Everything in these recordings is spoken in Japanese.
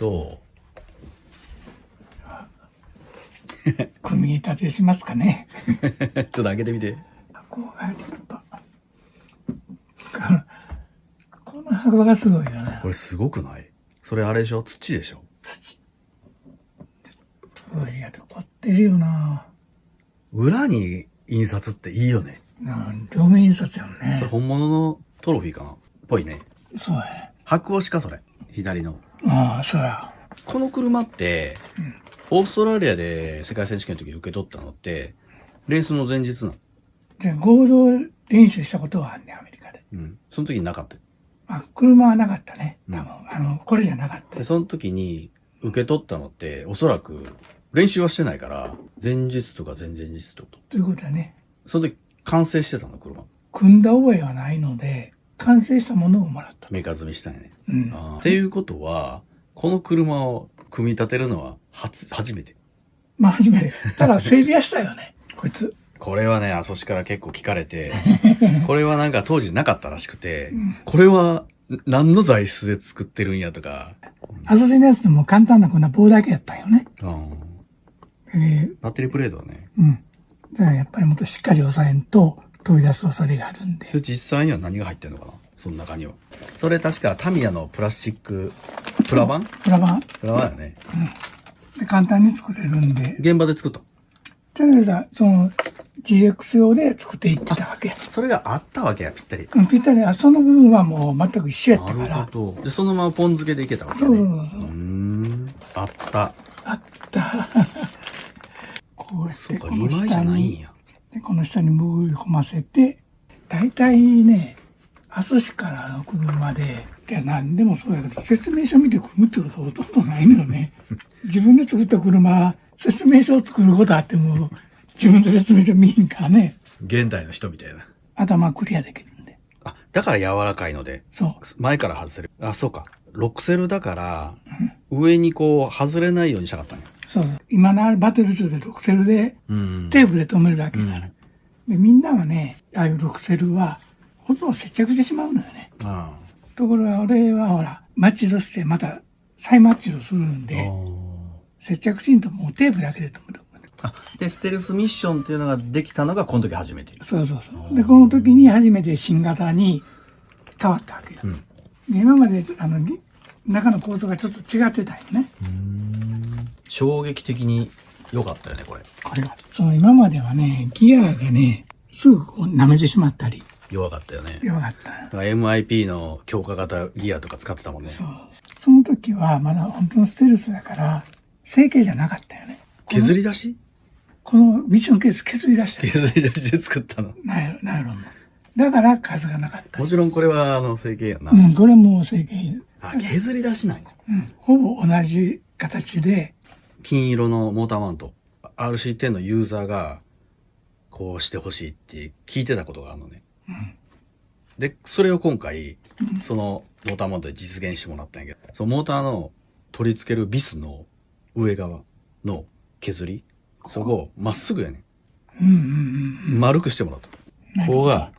ど組み立てしますかね。うちょっと開けてみて。箱が立派。この箱がすごいよね。これすごくない？それあれでしょ？土でしょ？土。トロイヤで凝ってるよな。裏に印刷っていいよね。両面印刷やもんそれね。本物のトロフィーかな？ぽいね。そうやね。白押しかそれ。左の。ああ、そうや。この車って、オーストラリアで世界選手権の時受け取ったのって、レースの前日なの。で、合同練習したことはあんねん、アメリカで。うん。その時になかった。車はなかったね。多分、これじゃなかった。で、その時に受け取ったのって、おそらく練習はしてないから、前日とか前々日ってこと。ということはね、その時完成してたの、車。組んだ覚えはないので、完成したものをもらった。メカ積みしたんやね。うん。っていうことは、この車を組み立てるのは初めて。まあ、初めて。ただ、整備はしたよね、こいつ。これはね、阿蘇市から結構聞かれて、これはなんか当時なかったらしくて、これは何の材質で作ってるんやとか。アソシのやつでも簡単なこんな棒だけやったんよね。バッテリープレートはね。だからやっぱりもっとしっかり押さえんと飛び出す恐れがあるんで。実際には何が入ってるのかな、その中には。それ確かタミヤのプラスチック、プラ板プラ板プラ板やね。で簡単に作れるんで。現場で作った。とりあえずその GX 用で作っていってたわけ。それがあったわけや、ぴったり。ぴったり、その部分はもう全く一緒やったから。なるほど。で、そのままポン漬けでいけたわけね。そうそうそう。あった。あった。こうやってそうか、2枚じゃないんや。でこの下に潜り込ませて、大体ね、阿蘇市からの車で、いや何でもそうやけど、説明書見て組むってことはほとんどないのよね。自分で作った車、説明書を作ることあっても、自分で説明書見んからね。現代の人みたいな。頭クリアできるんで。あ、だから柔らかいので。そう。前から外せる。あ、そうか。ロックセルだから、上にこう外れないようにしたかったんや。そうそう。今のバテル2でロクセルで、テープで止めるだけだから。でみんなはね、ああいうロクセルは、ほとんど接着してしまうのよね。ところが俺はほら、マッチドしてまた再マッチドするんで、接着芯ともうテープだけで止める。で、ステルスミッションっていうのができたのがこの時初めて。そうそうそう。で、この時に初めて新型に変わったわけよ。で今まで中の構造がちょっと違ってたよね。衝撃的に良かったよね、これ。これが。今まではね、ギアがね、すぐこう舐めてしまったり。弱かったよね。弱かった。だから MIP の強化型ギアとか使ってたもんね。その時はまだ本当のステルスだから、成形じゃなかったよね。削り出し？このミッションケース削り出した。削り出しで作ったの。なるほど。だから数がなかった。もちろんこれは成形やな。これも成形。削り出しなんや。ほぼ同じ形で。金色のモーターマウント。RC10 のユーザーが、こうしてほしいって聞いてたことがあるのね。で、それを今回、そのモーターマウントで実現してもらったんやけど、そのモーターの取り付けるビスの上側の削り、そこをまっすぐやねん。丸くしてもらった。ここが、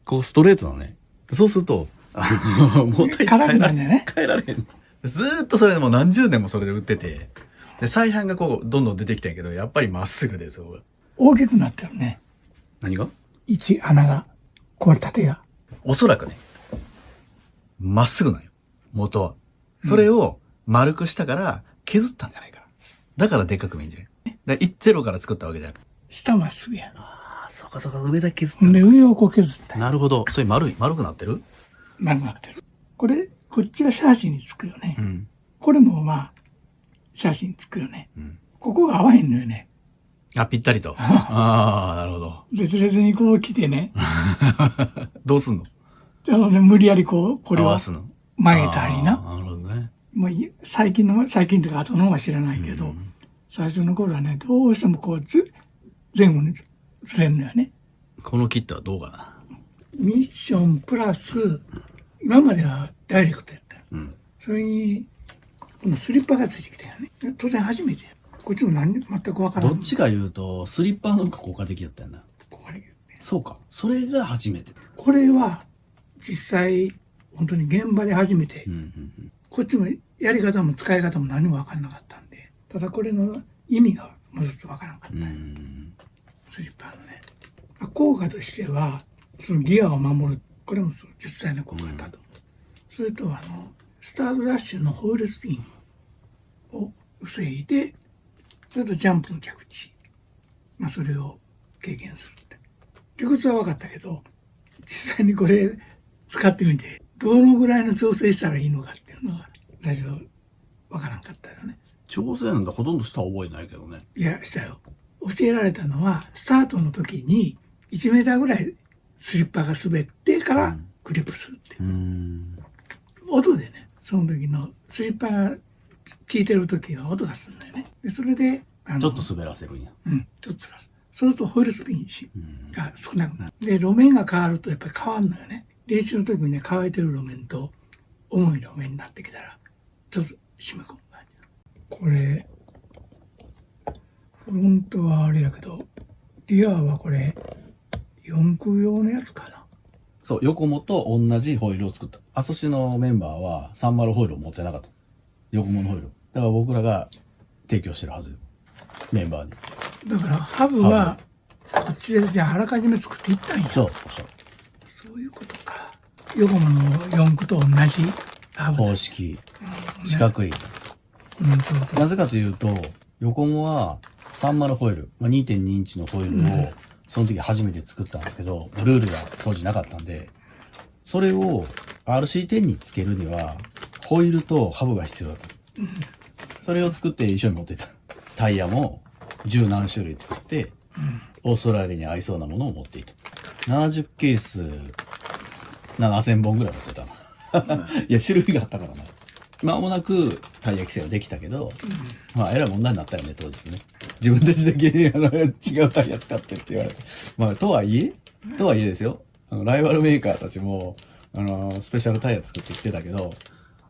こうストレートなのね。そうすると、モーター位置変えられへん。ずーっとそれでもう何十年もそれで売ってて、で、再販がこう、どんどん出てきたんやけど、やっぱりまっすぐで、そこが。大きくなってるね。何が？穴が。こう縦が。おそらくね、まっすぐなんよ。元は。それを丸くしたから削ったんじゃないかな。だからでっかく見えんじゃない。10から作ったわけじゃなくて。下まっすぐや。そうかそうか、上だけ削った。で、上をこう削った。なるほど。それ丸くなってる？丸くなってる。こっちはシャーシにつくよね。これもまあ、シャーシにつくよね。ここが合わへんのよね。ぴったりと。なるほど。別々にこう来てね。どうすんの？じゃあ、無理やりこれを合わすの。曲げたりな。なるほどね。もう最近とか後の方は知らないけど、最初の頃はね、どうしてもこう前後にずれんのよね。このキットはどうかな？ミッションプラス、今まではダイレクトやった。それに、このスリッパがついてきたよね。当然初めてや。こっちも全くわからない。どっちか言うと、スリッパの方が効果的だったよな。そうか。それが初めて。これは、実際、本当に現場で初めて、こっちもやり方も使い方も何も分からなかったんで、ただこれの意味がもうずっと分からなかった。スリッパのね。効果としては、そのギアを守る、これも実際の効果だと。それとスタートダッシュのホイールスピンを防いで、それとジャンプの着地。それを経験するって。理屈は分かったけど、実際にこれ使ってみて、どのぐらいの調整したらいいのかっていうのは、最初分からんかったよね。調整なんてほとんどした覚えないけどね。いや、したよ。教えられたのは、スタートの時に1メーターぐらいスリッパが滑ってからグリップするっていう。音でね、その時のスリッパが効いてる時は音がするんだよね。でそれで、ちょっと滑らせるんや。ちょっと滑らせる。そうするとホイールスピンが少なくなる。で、路面が変わるとやっぱり変わるのよね。練習の時にね、乾いてる路面と重い路面になってきたら、ちょっと締め込む感じ。これ、本当はあれやけど、リアはこれ、四駆用のやつかな。そう、横もと同じホイールを作った。アソシのメンバーは30ホイールを持ってなかった。横ものホイール。だから僕らが提供してるはずよ。メンバーに。だからハブは、こっちでじゃああらかじめ作っていったんや。そういうことか。横もの四駆と同じハブ。方式。四角い。なぜかというと、横もは30ホイール、2.2 インチのホイールをその時初めて作ったんですけど、ルールが当時なかったんで、それを RC10 につけるには、ホイールとハブが必要だった。それを作って一緒に持ってた。タイヤも十何種類作って、オーストラリアに合いそうなものを持っていた。70ケース、7000本ぐらい持ってたな。いや、種類があったからな。間もなくタイヤ規制はできたけど、えらい問題になったよね、当日ね。自分たちだけ違うタイヤ使ってって言われて。とはいえですよ。ライバルメーカーたちも、スペシャルタイヤ作ってきてたけど、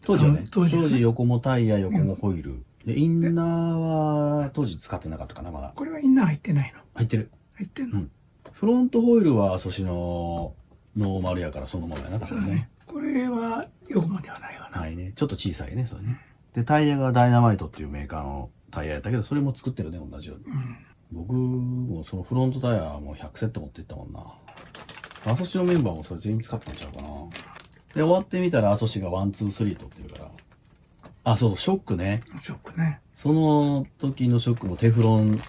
当時はね、当時横もタイヤ、横もホイール。で、インナーは当時使ってなかったかな、まだ。これはインナー入ってないの？入ってる。入ってんの？フロントホイールはアソシのノーマルやからそのままやな、多分ね。これは横もではないわな。はいね。ちょっと小さいね、それね。で、タイヤがダイナマイトっていうメーカーのタイヤやったけど、それも作ってるね、同じように。僕もそのフロントタイヤも100セット持っていったもんな。アソシのメンバーもそれ全員使ったんちゃうかな。で、終わってみたらアソシが1、2、3取ってるから。あ、そうそう、ショックね。ショックね。その時のショックもテフロン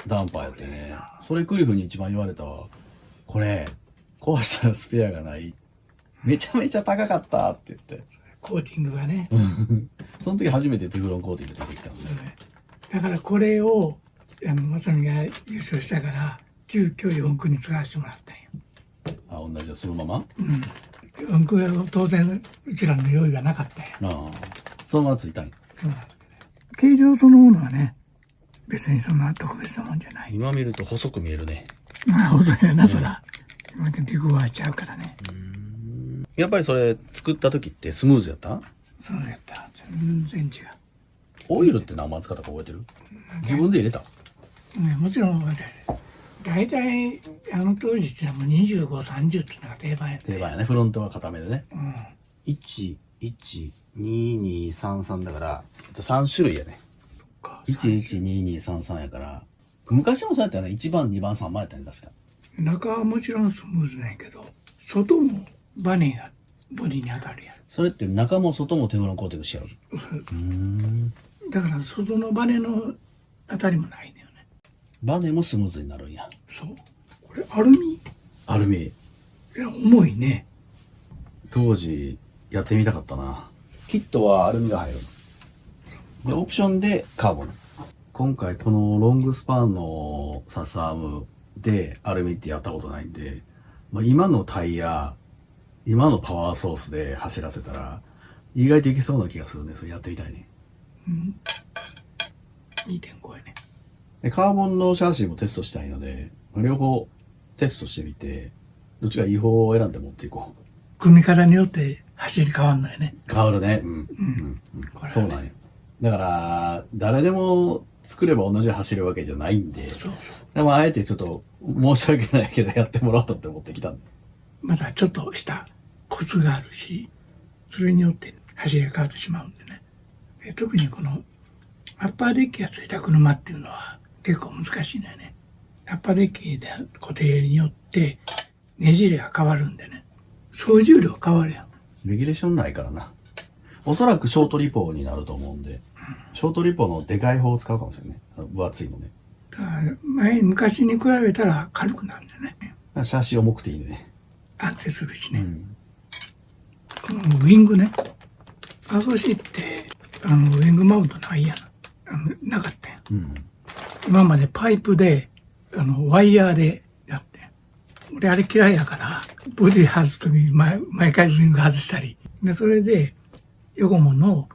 ダンパーやってね。それクリフに一番言われたわ。これ、壊したらスペアがない。めちゃめちゃ高かったって言って。コーティングがね。その時初めてテフロンコーティング出てきたんで。だからこれを、まさみが優勝したから、急遽四駆に使わせてもらったんよ。あ、同じだ、そのまま？四駆は当然、うちらの用意がなかったんよ。そのままついたんや。そうなんですけどね。形状そのものはね、別にそんな特別なもんじゃない。今見ると細く見えるね。細いよな、そら。今でビッグワーちゃうからね。やっぱりそれ作った時ってスムーズやった？そうやった。全然違う。オイルって何万使ったか覚えてる？自分で入れた？もちろん覚えてる。大体、当時ってもう25、30っていうのが定番やった。定番やね。フロントは固めでね。1、1、2、2、3、3だから、3種類やね。1、1、2、2、3、3やから、昔もそうやったよね。1番、2番、3番やったね、確か。中はもちろんスムーズなんやけど、外もバネがボディに当たるやん。それって中も外もテフロンコーティングしやる。だから外のバネの当たりもないねよね。バネもスムーズになるんや。そう。これアルミ？アルミ。いや、重いね。当時やってみたかったな。キットはアルミが入る。で、オプションでカーボン。今回このロングスパンのサスアームでアルミってやったことないんで、今のタイヤ、今のパワーソースで走らせたら意外といけそうな気がするね。それやってみたいね。2.5 やね。で、カーボンのシャーシーもテストしたいので、両方テストしてみて、どっちがいい方を選んで持っていこう。組み方によって走り変わんのよね。変わるね。そうなんよ。だから、誰でも作れば同じ走るわけじゃないんで、でもあえてちょっと申し訳ないけどやってもらおうとって思ってきたんで。またちょっとしたコツがあるし、それによって走りが変わってしまうんでね。特にこのアッパーデッキがついた車っていうのは結構難しいんだよね。アッパーデッキで固定によってねじれが変わるんでね。総重量変わるやん。レギュレーションないからな。おそらくショートリポになると思うんで、ショートリポのでかい方を使うかもしれないね。分厚いのね。だから昔に比べたら軽くなるんだよね。シャシ重くていいね。安定するしね。このウィングね。アソシってウィングマウントないやな。なかったやん。今までパイプでワイヤーでやって。俺あれ嫌いやから、ボディ外すときに毎回ウィング外したり。で、それで、ヨコモの、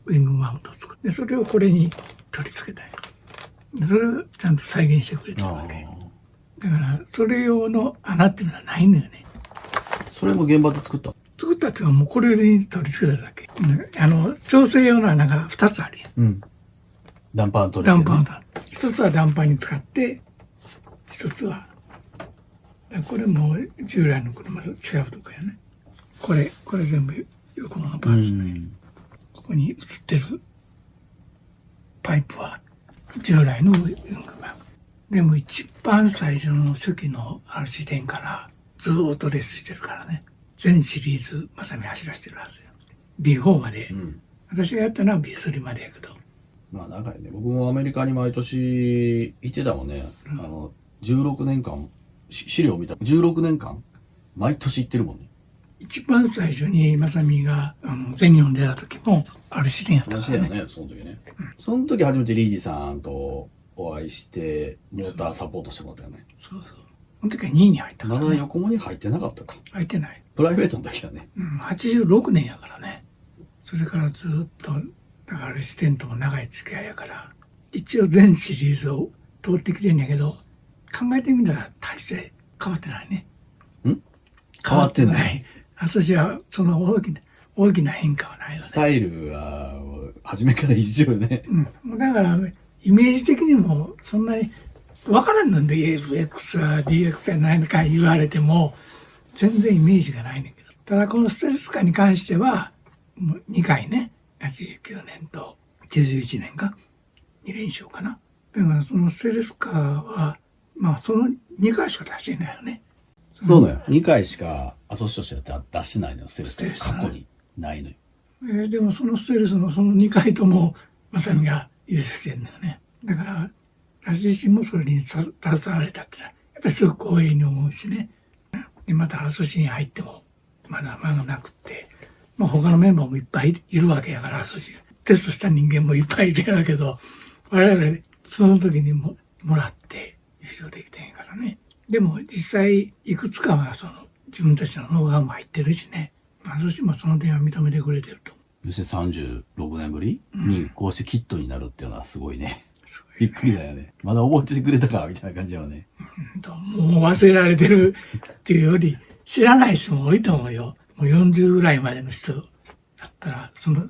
ウィングマウントを作って、それをこれに取り付けたい。でそれをちゃんと再現してくれてるわけ。だから、それ用の穴っていうのはないのよね。それも現場で作った作ったっていうのはもうこれに取り付けただけ。調整用の穴が2つあるやん。ダンパー取り付け、ダンパーと。一つはダンパーに使って、一つは、これも従来の車と違うとこやね。これ全部横のパーツね。ここに映ってるパイプは従来のウィングバー。でも一番最初の初期の RC10 からずーっとレースしてるからね。全シリーズまさに走らせてるはずよ。B4 まで。私がやったのは B3 までやけど。まあ長いね。僕もアメリカに毎年行ってたもんね。16年間、資料を見た。16年間、毎年行ってるもんね。一番最初にまさみが全日本出た時もRC10やったからね。ね、その時ね。その時初めてリーディさんとお会いして、モーターサポートしてもらったよね。そう。その時は2位に入ったから、ね。まだ横もに入ってなかったか。入ってない。プライベートの時はね。86年やからね。それからずっと、だからRC10とも長い付き合いやから、一応全シリーズを通ってきてんやけど、考えてみたら大して変わってないね。変わってない。私はその大きな変化はないよね。スタイルは初めから一緒よね。だからイメージ的にもそんなに分からんので AFX は DX やないのか言われても全然イメージがないねんけど。ただこのステルスカーに関してはもう2回ね、89年と91年か2連勝かな。だからそのステルスカーはまあその2回しか出してないよね。そうだよ。2回しかアソシとして出してないのよ、ステルス。過去にないのよ。でもそのステルスのその2回ともまさみが優勝してるんだよね。だから私自身もそれに携われたってのはやっぱりすごく光栄に思うしね。でまたアソシに入ってもまだ間がなくって、まあ、他のメンバーもいっぱいいるわけやからアソシテストした人間もいっぱいいるやろうけど、我々その時にもらって優勝できてんからね。でも実際いくつかはその自分たちのノウハウも入ってるしね。私もその点は認めてくれてると思う。そして36年ぶりにこうしてキットになるっていうのはすごいね。びっくりだよね。まだ覚えててくれたかみたいな感じだよね。もう忘れられてるっていうより知らない人も多いと思うよ。もう40ぐらいまでの人だったらその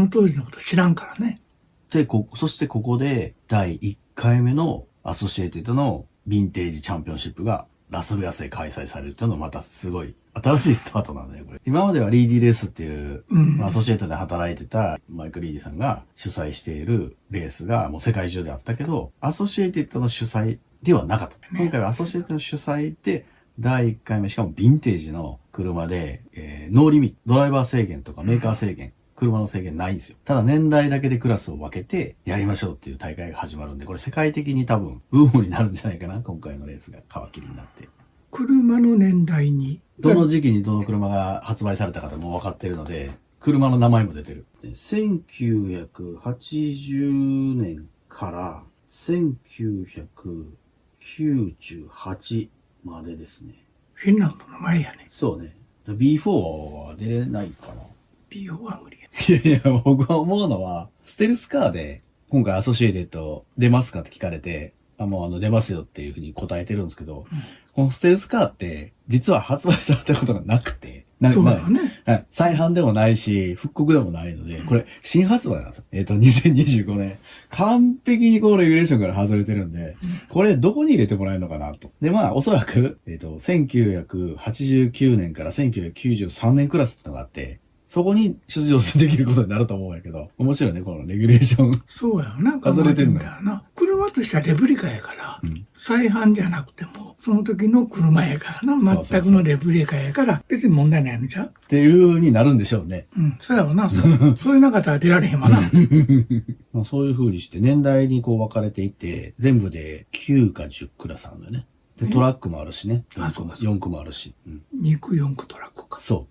当時のこと知らんからね。で、そしてここで第1回目のアソシエイテッドのヴィンテージチャンピオンシップがラスベガスで開催されるっていうのはまたすごい新しいスタートなんだよ、これ。今まではリーディレースっていう、アソシエイトで働いてたマイク・リーディさんが主催しているレースがもう世界中であったけど、アソシエイテッドの主催ではなかった。今回はアソシエイトの主催で第1回目、しかもヴィンテージの車で、ノーリミット、ドライバー制限とかメーカー制限、車の制限ないんですよ。ただ年代だけでクラスを分けてやりましょうっていう大会が始まるんで、これ世界的に多分ブームになるんじゃないかな、今回のレースが皮切りになって。車の年代に。どの時期にどの車が発売されたかとも分かってるので、車の名前も出てる。1980年から1998までですね。フィンランドの前やね。そうね。B4 は出れないかな。B4 は無理や。いやいや、僕は思うのは、ステルスカーで、今回アソシエイテッド出ますかって聞かれて、もう出ますよっていうふうに答えてるんですけど、このステルスカーって、実は発売されたことがなくて、そうだよね。はい。再販でもないし、復刻でもないので、これ、新発売なんですよ。2025年。完璧にこうレギュレーションから外れてるんで、これどこに入れてもらえるのかなと。で、まあ、おそらく、1989年から1993年クラスってのがあって、そこに出場できることになると思うんやけど、面白いね、このレギュレーション。そうやな、外れてんのだよな。車としてはレプリカやから、うん、再販じゃなくても、その時の車やからな、全くのレプリカやから、別に問題ないのじゃっていう風になるんでしょうね。うん、そうやろな、そういうなかったら出られへんわな。まあそういう風にして年代にこう分かれていて、全部で9か10クラスあるんだよね。で、トラックもあるしね。4区もあるし。うん、2区、4区トラックか。そう。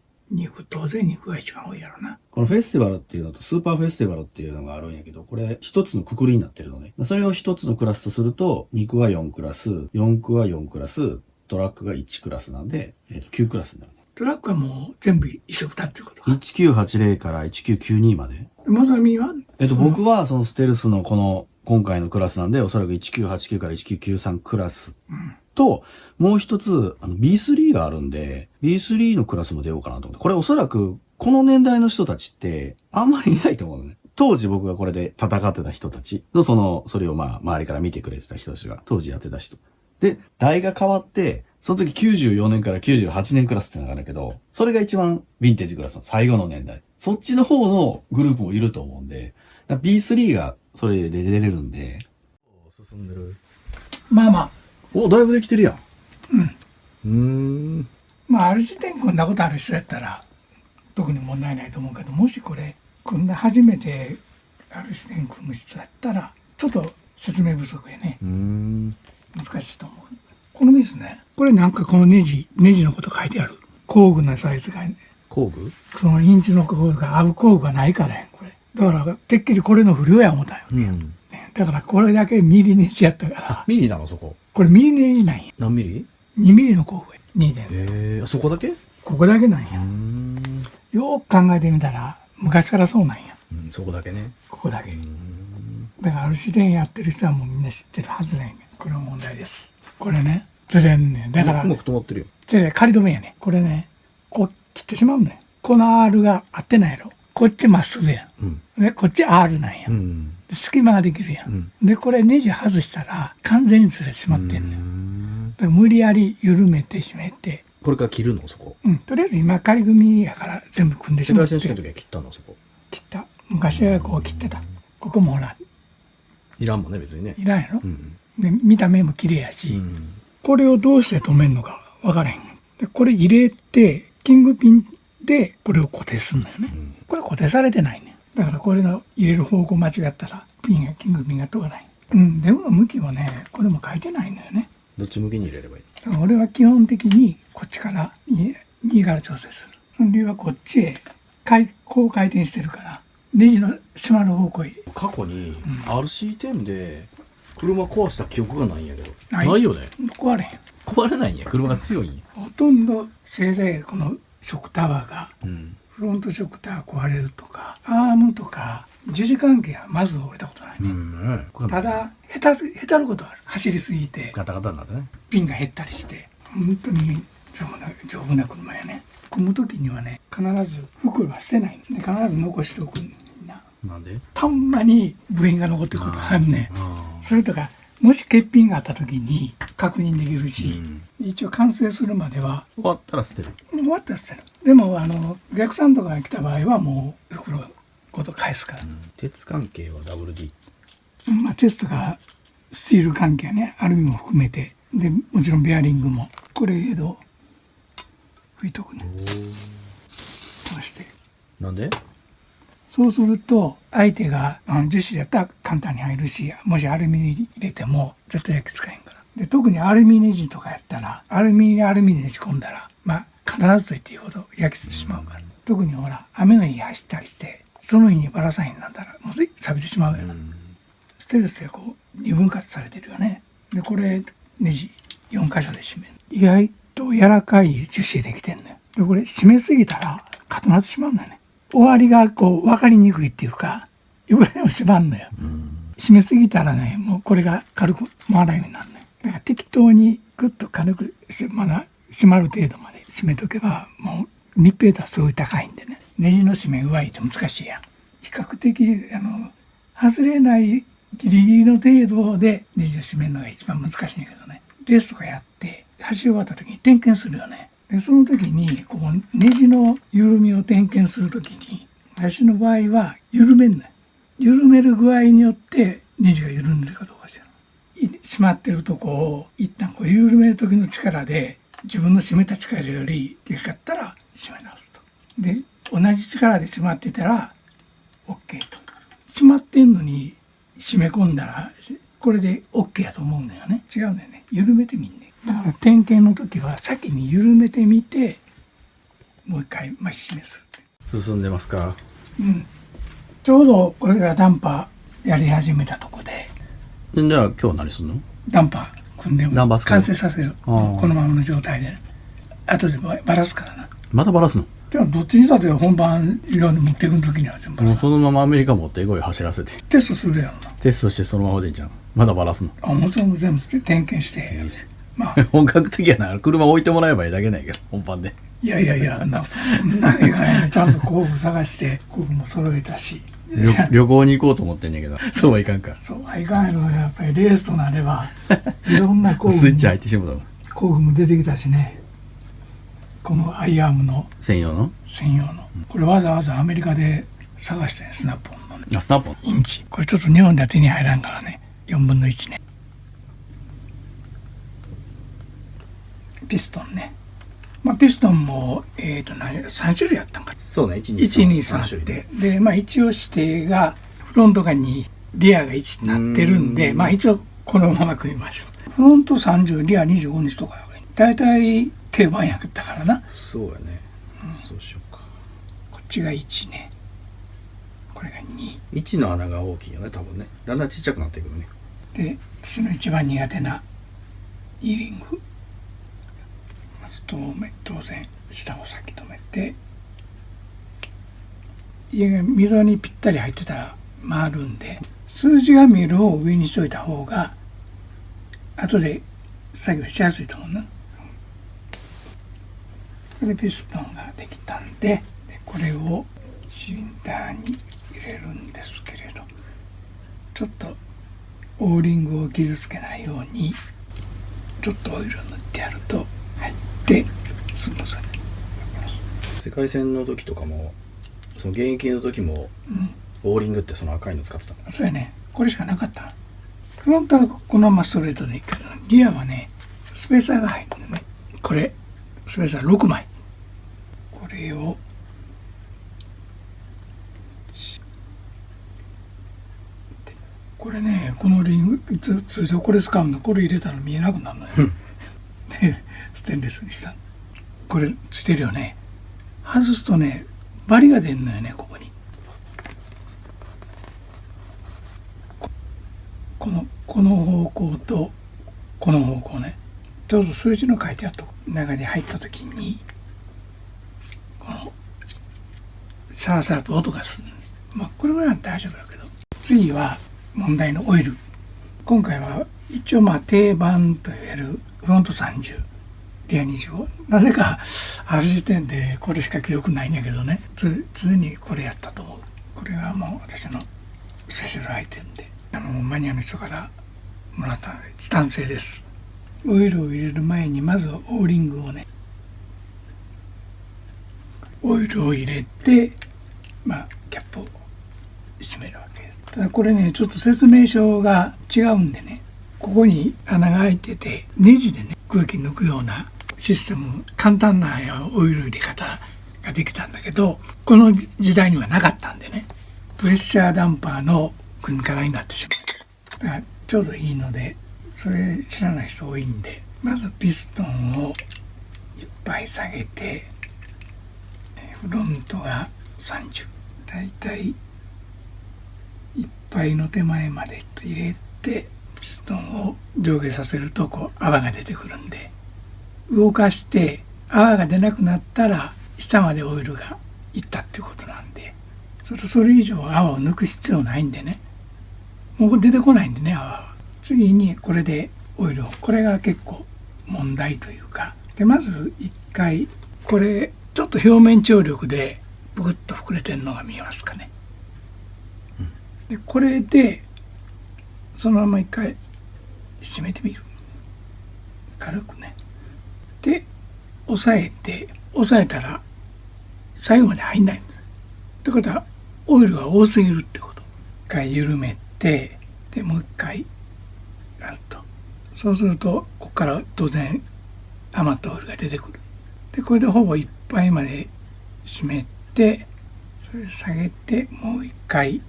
当然2区が一番多いやろな。このフェスティバルっていうのとスーパーフェスティバルっていうのがあるんやけど、これ一つのくくりになってるのね。それを一つのクラスとすると、2区は4クラス、4区は4クラス、トラックが1クラスなんで、9クラスになるね。トラックはもう全部一緒だっていうことか。1980から1992まで。まさみは僕はそのステルスのこの今回のクラスなんで、おそらく1989から1993クラスと、もう一つ、B3 があるんで、B3 のクラスも出ようかなと思って。これおそらく、この年代の人たちって、あんまりいないと思うのね。当時僕がこれで戦ってた人たちのそれを周りから見てくれてた人たちが、当時やってた人。で、代が変わって、その時94年から98年クラスってのがあるんだけど、それが一番ヴィンテージクラスの最後の年代。そっちの方のグループもいると思うんで、B3 がそれで出れるんで。進んでる。まあまあ。お、だいぶできてるやん。うん。まあ、ある時点組んだことある人やったら、特に問題ないと思うけど、もしこれ、組んで初めてある時点組む人やったら、ちょっと説明不足やね。難しいと思う。このミスね、これなんかこのネジのこと書いてある。工具のサイズがね。工具？そのインチの工具が合う工具がないからやん、これ。だから、てっきりこれの不良や思ったよ。だからこれだけミリネジやったから。ミリなのそこ？これミリネジなんや。何ミリ？ 2 ミリの工具や。2.0。そこだけ？ここだけなんや。よく考えてみたら、昔からそうなんや。そこだけね。ここだけ。だからある自然やってる人はもうみんな知ってるはずなんや。これは問題です。これね、ずれんねん。だから、うまく止まってるよ。仮止めやね。これね、こう切ってしまうねん。この R が合ってないやろ。こっちまっすぐやん。で、こっち R なんや。隙間ができるやん。で、これネジ外したら完全にずれてしまってんのよ。だから無理やり緩めて締めて。これから切るのそこ？とりあえず今仮組みやから全部組んでしまって。世界選手権の時は切ったのそこ？切った。昔はこう切ってた。ここもほら。いらんもんね、別にね。いらんやろ。で、見た目も綺麗やし、これをどうして止めるのか分からへん。で、これ入れて、キングピンでこれを固定するのよね。これ固定されてないね。だからこれの入れる方向間違ったら、キングピンが通らない。でも向きもね、これも書いてないのよね。どっち向きに入れればいい？だから俺は基本的にこっちから右から調整する。その理由はこっちへこう回転してるから、ネジの閉まる方向へ。過去に RC10 で車壊した記憶がないんやけど。ないよね。壊れへん。壊れないんや。車が強いんや。ほとんどせいぜいこのショックタワーが、フロントショックタワー壊れるとか、アームとか樹脂関係はまず折れたことないね。ただ下手ることある。走りすぎてガタガタになってね。ピンが減ったりして本当に丈夫な車やね。組む時にはね、必ず袋は捨てないで、必ず残しておくんだ。なんで？たんまに部品が残ってることがあるね。それとかもし欠品があった時に確認できるし、一応完成するまでは終わったら捨てる。終わったら捨てる。でもお客さんとかが来た場合はもう袋ごと返すから。鉄関係は WD。鉄とかスチール関係はね、アルミも含めて、でもちろんベアリングもこれ拭いとくね。こうして。なんで？そうすると相手が樹脂だったら簡単に入るし、もしアルミに入れても絶対焼き付かへんから。で特にアルミネジとかやったらアルミにねじ込んだら必ずと言っていいほど焼き付いてしまうから。特にほら雨の日走ったりしてその日にバラサインになったらもう錆びてしまうよ。ステルスでこう二分割されてるよね。でこれネジ4箇所で締める。意外と柔らかい樹脂でできてんのよ。でこれ締めすぎたら固まってしまうんだよね。終わりがこう分かりにくいっていうか、いくらでも縛んのよ。締めすぎたらね、もうこれが軽く回らないようになるのよ。だから適当にグッと軽くまだ締まる程度まで締めとけば、もう密閉度はすごい高いんでね。ネジの締め具合って難しいやん。比較的外れないギリギリの程度でネジを締めるのが一番難しいんだけどね。レースとかやって走り終わった時に点検するよね。でその時にこうネジの緩みを点検する時に、私の場合は緩めんのよ。緩める具合によってネジが緩んでるかどうかしら。締まってるとこを一旦こう緩める時の力で、自分の締めた力よりでかかったら締め直すと。で同じ力で締まってたら OK と。締まってんのに締め込んだらこれで OK やと思うんだよね。違うんだよね。緩めてみんね。だから点検の時は先に緩めてみて、もう一回巻き締めする。進んでますか？うん。ちょうどこれがダンパーやり始めたとこで。じゃあ今日何するの？ダンパー組んでも完成させる。このままの状態で。後でバラすからな。またバラすの？じゃあどっちにしたって本番いろいろ持っていく時には全部もうそのままアメリカ持ってこい走らせてテストするやろな。テストしてそのままでいいじゃん。まだバラすの？もちろん全部点検して、まあ本格的やな。車置いてもらえばいいだけないけど本番で。いやそんないかない。ちゃんと工具探して工具も揃えたし旅行に行こうと思ってんねんけど、そうはいかんか。そうはいかんの。やっぱりレースとなればいろんな工具スイッチ入ってしまうの。工具も出てきたしね。このアイアームの専用のこれわざわざアメリカで探してスナップオンのね。スナップオンインチ。これちょっと日本では手に入らんからね。4分の1ね。ピストンね。ピストンも3種類あったんかな。そうね。123あって、で一応指定がフロントが2リアが1になってるんで、一応このまま組みましょう。フロント30リア25にしとか大体定番やったからな。そうやね、そうしようか。こっちが1ね、これが1の穴が大きいよね多分ね。だんだんちっちゃくなっていくね。で私の一番苦手なイーリング、まず当然下を先止めて、家が溝にぴったり入ってたら回るんで、数字が見える方を上にしといた方が後で作業しやすいと思うな。これでピストンができたんで、これをシリンダーに入れるんですけれど、ちょっとオーリングを傷つけないようにちょっとオイルを塗ってやると入ってスムーズにいきます。世界戦の時とかも、その現役の時も、オーリングってその赤いの使ってたの？そうやね。これしかなかった。フロントはこのままストレートでいいけど、リアはねスペーサーが入るのね。これスペーサー6枚。これをこれね、このリング通常これ使うの、これ入れたら見えなくなるのよ。でステンレスにした。これついてるよね。外すとねバリが出るのよね。ここにこの方向とこの方向ね、ちょうど数字の書いてあった中に入った時にこのサラサラと音がする。これは大丈夫だけど、次は問題のオイル。今回は一応定番といえるフロント30リア25、なぜかある時点でこれしか記憶ないんやけどね、常にこれやったと思う。これはもう私のスペシャルアイテムで、マニアの人からもらったチタン製です。オイルを入れる前にまずオーリングをね、オイルを入れてキャップを閉めるわけです。ただこれねちょっと説明書が違うんでね、ここに穴が開いててネジでね空気抜くようなシステム、簡単なオイル入れ方ができたんだけど、この時代にはなかったんでね、プレッシャーダンパーの組み方になってしまう。だからちょうどいいので、それ知らない人多いんで、まずピストンをいっぱい下げて、フロントが30、だいたいいっぱいの手前まで入れて、ピストンを上下させると泡が出てくるんで、動かして泡が出なくなったら下までオイルがいったっていうことなんで、それ以上泡を抜く必要ないんでね、もう出てこないんでね、泡は。次にこれでオイルを、これが結構問題というかで、まず一回これちょっと表面張力でブクッと膨れてるのが見えますかね。でこれでそのまま一回閉めてみる、軽くね。で押さえたら最後まで入んないんです。ってことはオイルが多すぎるってこと。一回緩めて、でもう一回やると、そうするとここから当然余ったオイルが出てくる。でこれでほぼいっぱいまで締めて、それで下げてもう一回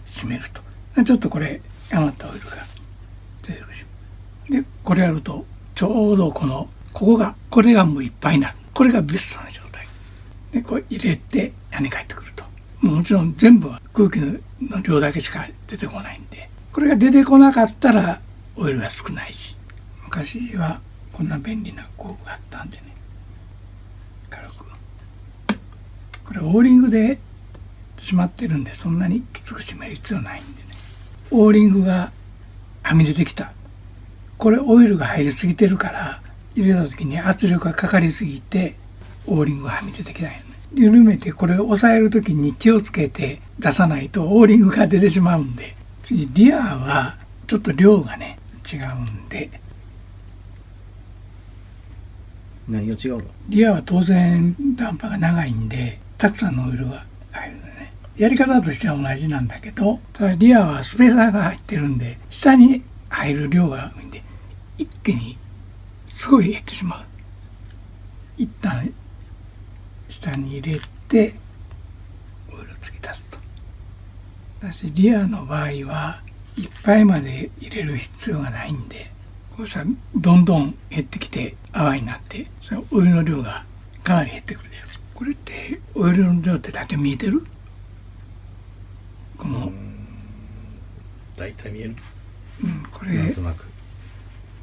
締めると、ちょっとこれ余ったオイルが出てくるでしょ。でこれやるとちょうどこれがもういっぱいになる。これがベストな状態で、これ入れて跳ね返ってくると、もちろん全部は空気の量だけしか出てこないんで、これが出てこなかったらオイルが少ないし、昔はこんな便利な工具があったんでね、軽くこれオーリングで締まってるんで、そんなにきつく締める必要ないんでね。オーリングがはみ出てきた、これオイルが入りすぎてるから、入れた時に圧力がかかりすぎてオーリングがはみ出てきないよね。緩めてこれを押さえる時に気をつけて出さないとオーリングが出てしまうんで、次リアはちょっと量がね違うんで。何が違うの？リアは当然ダンパが長いんでたくさんのオイルが入るんでね、やり方としては同じなんだけど、ただリアはスペーサーが入ってるんで下に入る量が多いんで一気にすごい減ってしまう。一旦下に入れてオイルを継ぎ足すと。だしリアの場合はいっぱいまで入れる必要がないんで、こうしたらどんどん減ってきて泡になって、そのオイルの量がかなり減ってくるでしょ。これってオイルの量ってだけ見えてる？この大体見える。これなんとなく。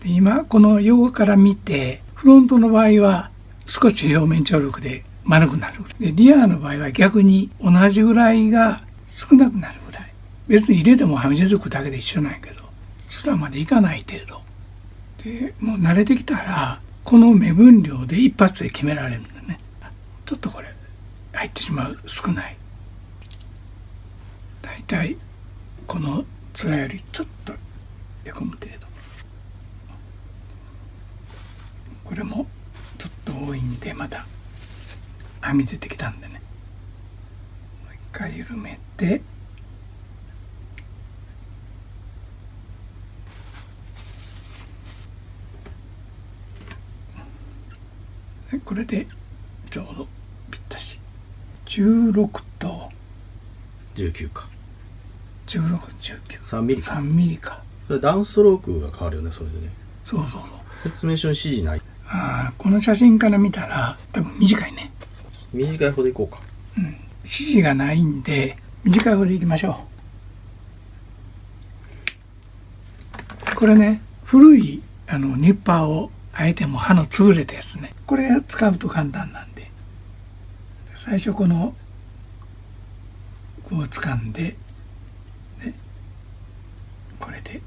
で今この横から見て、フロントの場合は少し表面張力で丸くなる。でリアの場合は逆に同じぐらいが少なくなるぐらい。別に入れてもはみ出てくるだけで一緒なんやけど、すらまでいかない程度で、もう慣れてきたらこの目分量で一発で決められるんだね。ちょっとこれ入ってしまう、少ない。だいたいこの面よりちょっとへこむ程度。これもちょっと多いんでまたはみ出てきたんでね、もう一回緩めて、これでちょうどぴったし。16と19か。16、19。3ミリか。3ミリか。それダウンストロークが変わるよね、それでね。そう。説明書に指示ない。この写真から見たら多分短いね。短い方でいこうか。指示がないんで短い方でいきましょう。これね、古いニッパーをあえても刃の潰れたやつね、これ使うと簡単なんで、最初このこう掴んで、これで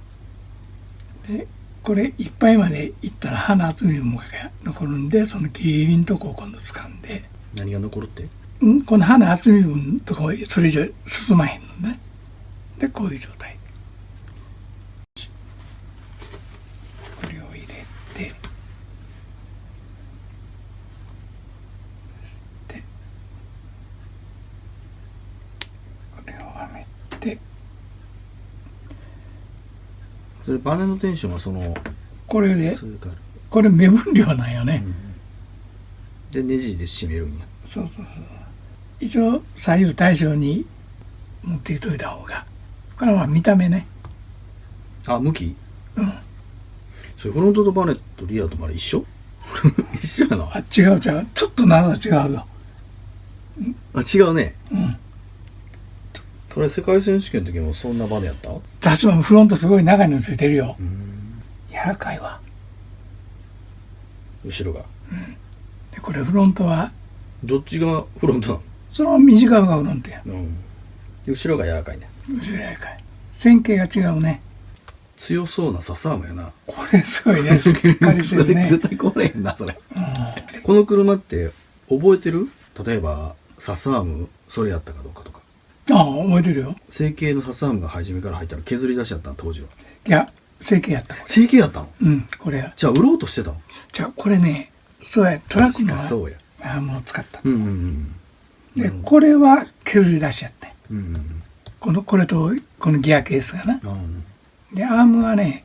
これいっぱいまでいったら刃の厚みも残るんで、そのギリギリのとこを今度掴んで、何が残るって？この刃の厚み分のとこそれ以上進まへんのね。でこういう状態、これを入れて、でこれをはめて、それバネのテンションはそのこれでそれからこれ目分量なんよね。でネジで締めるんや。そう。一応左右対称に持ってきといた方が、これは見た目ね。向き？それフロントとバネとリアとバネ一緒？一緒やな。違うちょっと長さ違うよ。違うね。それ世界選手権の時もそんなバネやった？雑誌はフロントすごい長いのついてるよ。柔らかいわ。後ろが。でこれフロントはどっちがフロントなの？その短い方がフロントや。後ろが柔らかいね。後ろ柔らかい。線形が違うね。強そうな笹アームやな。これすごいね。しっかりしてるね。絶対壊れへんなそれ。この車って覚えてる？例えば笹アームそれやったかどうかとか。覚えてるよ。成形の笹アームが初めから入ったら削り出しやったの当時は。いや成形やった。成形やったの？これじゃあ売ろうとしてたの？じゃあこれね、そうや、トラックの確かそうや。もう使った。うんうんうんで、これは削り出しやったんや。うんうんこれとこのギアケースがな。うんで、アームはね、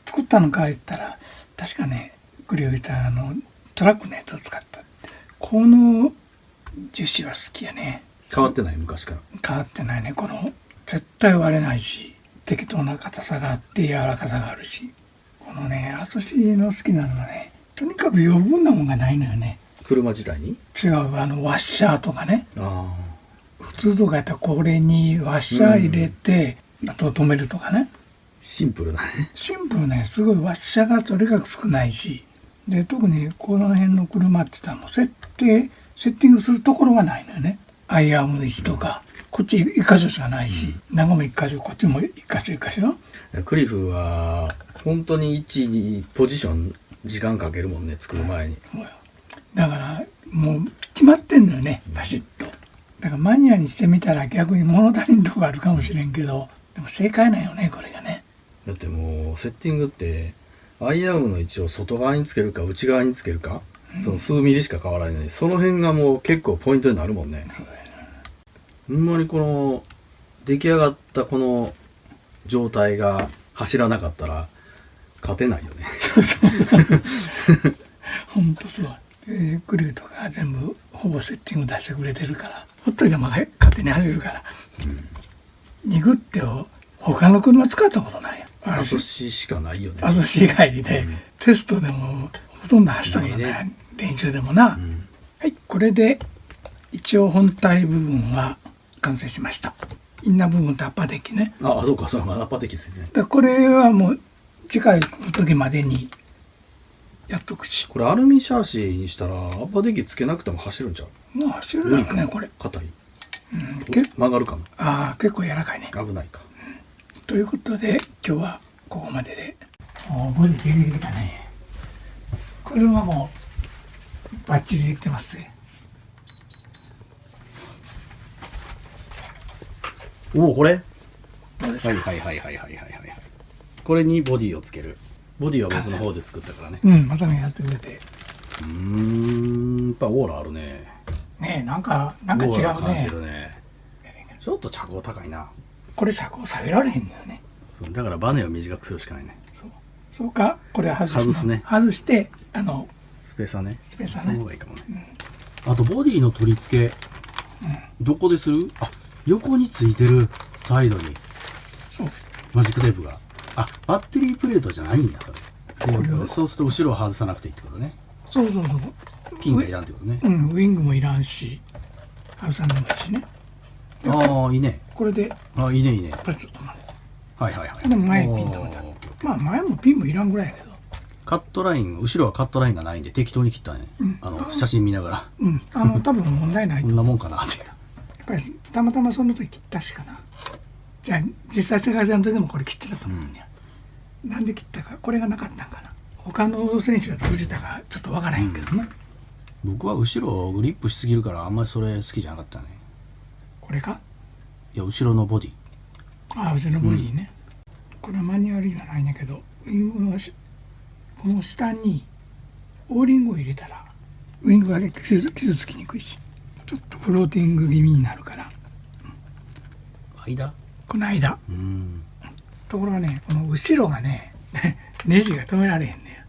作ったのか言ったら、確かね、グリオギターのトラックのやつを使ったって。この樹脂は好きやね。変わってない昔から。変わってないね。この絶対割れないし、適当な硬さがあって柔らかさがあるし、このね、アソシの好きなのはね、とにかく余分なもんがないのよね。車自体に？違う、ワッシャーとかね。あ普通とかやったらこれにワッシャー入れて、あと止めるとかね。シンプルだね。シンプルね、すごいワッシャーがとにかく少ないし、で、特にこの辺の車って言ったらもうセッティングするところがないのよね。アイアームの位置とか、こっち一箇所しかないし、長も一箇所、こっちも一箇所一箇所。クリフは本当に位置にポジション時間かけるもんね、作る前に。そうよ。だからもう決まってんのよね、バシッと。だからマニアにしてみたら逆に物足りんとこあるかもしれんけど、でも正解なんよね、これがね。だってもうセッティングってアイアームの位置を外側につけるか内側につけるか、その数ミリしか変わらないのに、その辺がもう結構ポイントになるもんね。そうだよね。ほんまにこの出来上がったこの状態が走らなかったら勝てないよね。そうそうほんとそう。クリューとか全部ほぼセッティング出してくれてるから、ほっといても勝手に走るから。2グってを他の車使ったことないよ。アソシしかないよね。アソシ以外で、テストでもほとんど走ったことない。練習でもな。はい、これで一応本体部分は完成しました。インナー部分とアッパーデッキね。あ、そうか、そうか、アッパーデッキついてね。これはもう次回の時までにやっとくし。これアルミシャーシにしたらアッパーデッキつけなくても走るんちゃう？もう走るよね、これ。硬い。け曲がるかも。ああ、結構柔らかいね。危ないか。ということで今日はここまでで。ボディギリギリだね。車もバッチリできてますね。おお、これ？どうですか？はい。これにボディをつける。ボディは僕の方で作ったからね。まさみがやってくれて。やっぱオーラあるね。ねえ、なんか違うオーラ感ねじ。るね。ちょっと車高高いな。これ車高下げられへんのよね。そうだからバネを短くするしかないね。そうか、これ外すね。外してスペーサーね。スペーサーね。その方がいいかもね。あとボディの取り付け、どこでする？あ、横についてるサイドにそう。マジックテープが。あ、バッテリープレートじゃないんだそれ。これをそうすると後ろを外さなくていいってことね。そう。ピンがいらんってことね。ウィングもいらんし、外さんでもいいしね。ああ、いいね。これであ、いいね。パチッとなる。はい。でも前ピンとまた。まあ前もピンもいらんぐらいやけど。カットライン、後ろはカットラインがないんで適当に切ったね。写真見ながら。多分問題ないと。こんなもんかなって。やっぱりたまたまその時切ったしかな。じゃあ実際世界戦の時もこれ切ってたと思うんや。なんで切ったか、これがなかったんかな。他の選手がどうしてたかちょっとわからへんけどね。僕は後ろグリップしすぎるからあんまりそれ好きじゃなかったね。これか？いや、後ろのボディ。ああ、うちのボディね。これはマニュアルじゃないんだけど、ウィングのこの下にオーリングを入れたらウィングが傷つきにくいし、ちょっとフローティング気味になるから。間？この間。ところがね、この後ろがねネジが止められへんね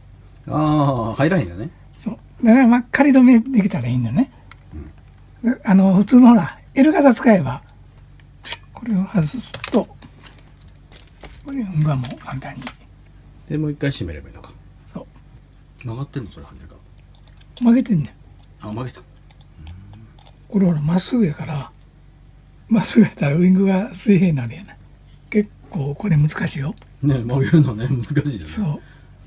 よ。ああ、入らへんよね。そうだから仮止めできたらいいんだよね。普通のほら L 型使えばこれを外すとこれがもう簡単に。でもう一回締めればいいのか。そう曲がってんのそれ、はじめか。曲げてんねん。あ、曲げた。これほらまっすぐやからまっすぐやったらウイングが水平になるやない。結構これ難しいよ。ね、曲げるのね難しいよね。そ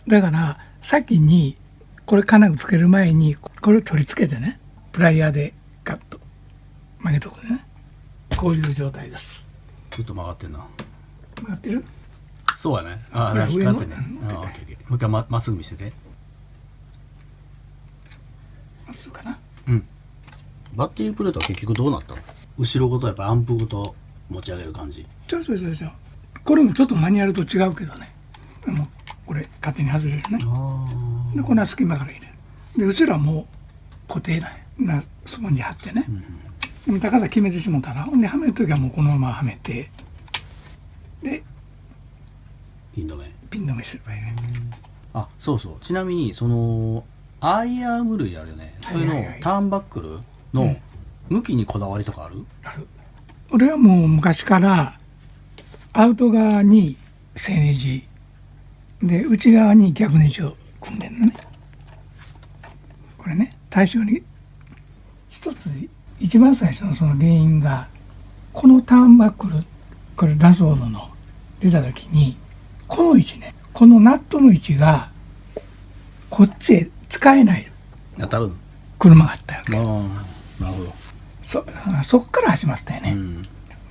うだから先にこれ金具つける前にこれを取り付けてね、プライヤーでガッと曲げとくね。こういう状態です。ちょっと曲がってんな。曲がってる？そうやね。ああ、光ってね。もう一回まっすぐ見せて。まっすぐかな。バッテリープレートは結局どうなったの？後ろごとやっぱアンプごと持ち上げる感じ。ちょこれもちょっとマニュアルと違うけどね。もうこれ勝手に外れるね。でこの隙間から入れる。でうちらも固定なスポンジ貼ってね、でも高さ決めてしもたら、ほんではめる時はもうこのままはめて、でピン止めすればいいね。あ、そうそう。ちなみにそのアイアーム類あるよね。そういうの、ターンバックルの向きにこだわりとかある？ある。俺はもう昔からアウト側に正ネジで内側に逆ネジを組んでるのね。これね、対象に一つ一番最初のその原因が、このターンバックル、これラソードの出た時に、この位置ね、このナットの位置がこっちへ使えない当たる車があったわけ。ああ、なるほど。そっから始まったよね。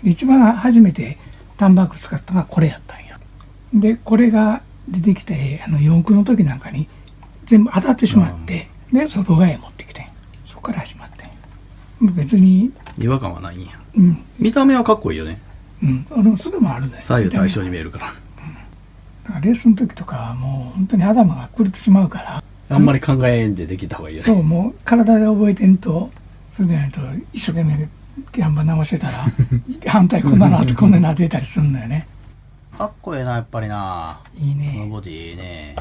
一番初めてターンバックル使ったのはこれやったんよ。でこれが出てきて四駆の時なんかに全部当たってしまって、で外側へ持ってきて、そこから始まって、別に違和感はないんや。見た目はかっこいいよね。それもあるね。左右対称に見えるから。だからレースの時とかはもう本当に頭が狂ってしまうから、あんまり考えんでできた方がいいよね。そう、もう体で覚えてんと、それでないと一生懸命現場直してたら反対こんなのあってこんなの当てたりするんだよね。かっこええな、やっぱりな。いいこのね。ボディいいね。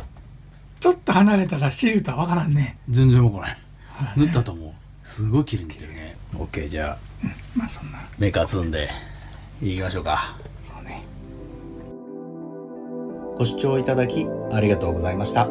ちょっと離れたらシルとは分からんね。全然わからない。塗ったと思う。すごい綺麗に出てるね。オッケー、じゃあまあそんな。メーカー積んで行きましょうか。そうね。ご視聴いただきありがとうございました。